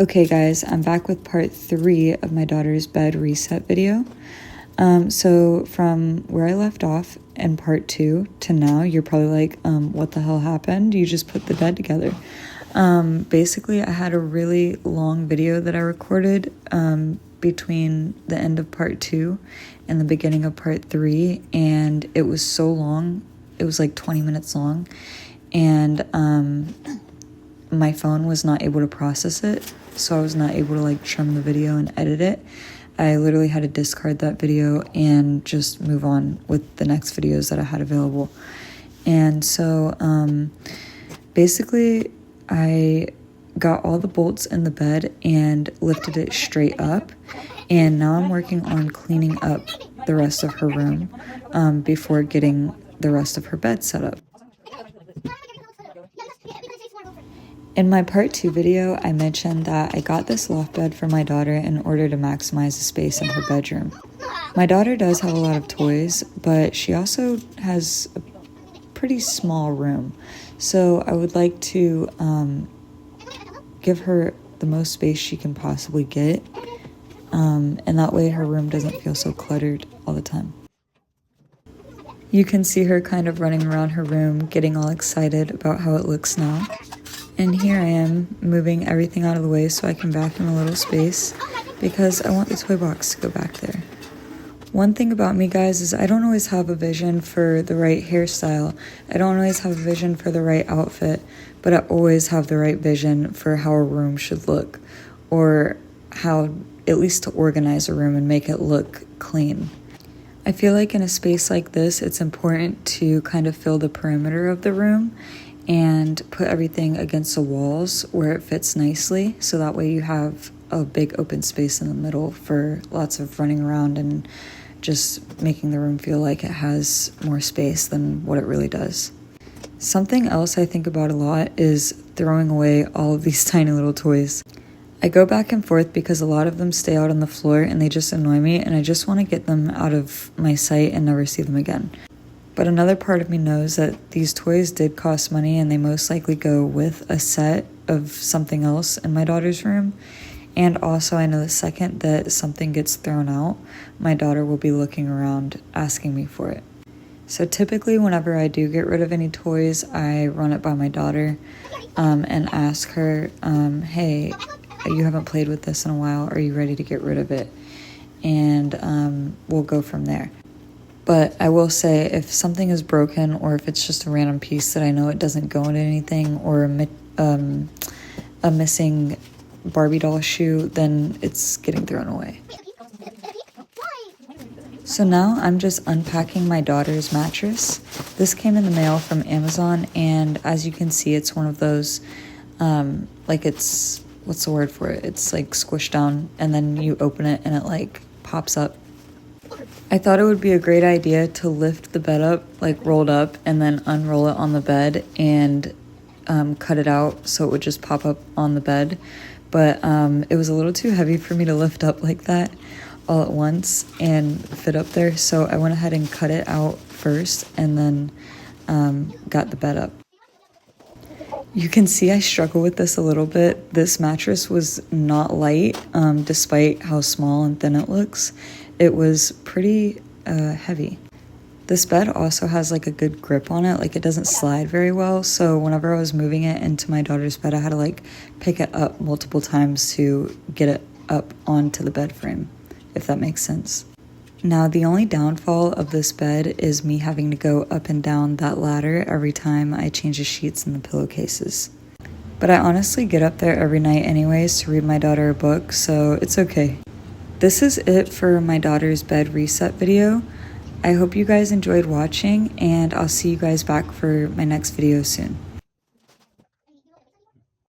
Okay guys, I'm back with part 3 of my daughter's bed reset video. So from where I left off in part 2 to now, you're probably like, what the hell happened? You just put the bed together. Basically I had a really long video that I recorded between the end of part 2 and the beginning of part 3, and it was so long. It was like 20 minutes long, and my phone was not able to process it, so I was not able to like trim the video and edit it. I literally had to discard that video and just move on with the next videos that I had available. And so basically I got all the bolts in the bed and lifted it straight up, and now I'm working on cleaning up the rest of her room before getting the rest of her bed set up. In my part 2 video, I mentioned that I got this loft bed for my daughter in order to maximize the space in her bedroom. My daughter does have a lot of toys, but she also has a pretty small room. So I would like to give her the most space she can possibly get. And that way her room doesn't feel so cluttered all the time. You can see her kind of running around her room, getting all excited about how it looks now. And here I am, moving everything out of the way so I can vacuum a little space, because I want the toy box to go back there. One thing about me, guys, is I don't always have a vision for the right hairstyle. I don't always have a vision for the right outfit, but I always have the right vision for how a room should look, or how at least to organize a room and make it look clean. I feel like in a space like this, it's important to kind of fill the perimeter of the room and put everything against the walls where it fits nicely, so that way you have a big open space in the middle for lots of running around and just making the room feel like it has more space than what it really does. Something else I think about a lot is throwing away all of these tiny little toys. I go back and forth because a lot of them stay out on the floor and they just annoy me, and I just want to get them out of my sight and never see them again. But another part of me knows that these toys did cost money, and they most likely go with a set of something else in my daughter's room. And also I know the second that something gets thrown out, my daughter will be looking around asking me for it. So typically whenever I do get rid of any toys, I run it by my daughter and ask her, hey, you haven't played with this in a while, are you ready to get rid of it? And we'll go from there. But I will say, if something is broken, or if it's just a random piece that I know it doesn't go into anything, or a missing Barbie doll shoe, then it's getting thrown away. So now I'm just unpacking my daughter's mattress. This came in the mail from Amazon, and as you can see, it's one of those, like it's, what's the word for it? It's like squished down, and then you open it and it like pops up. I thought it would be a great idea to lift the bed up, like rolled up, and then unroll it on the bed and cut it out so it would just pop up on the bed. But it was a little too heavy for me to lift up like that all at once and fit up there. So I went ahead and cut it out first, and then got the bed up. You can see I struggle with this a little bit. This mattress was not light, despite how small and thin it looks. It was pretty heavy. This bed also has like a good grip on it, like it doesn't slide very well, so whenever I was moving it into my daughter's bed, I had to like pick it up multiple times to get it up onto the bed frame, if that makes sense. Now, the only downfall of this bed is me having to go up and down that ladder every time I change the sheets and the pillowcases. But I honestly get up there every night anyways to read my daughter a book, so it's okay. This is it for my daughter's bed reset video. I hope you guys enjoyed watching, and I'll see you guys back for my next video soon.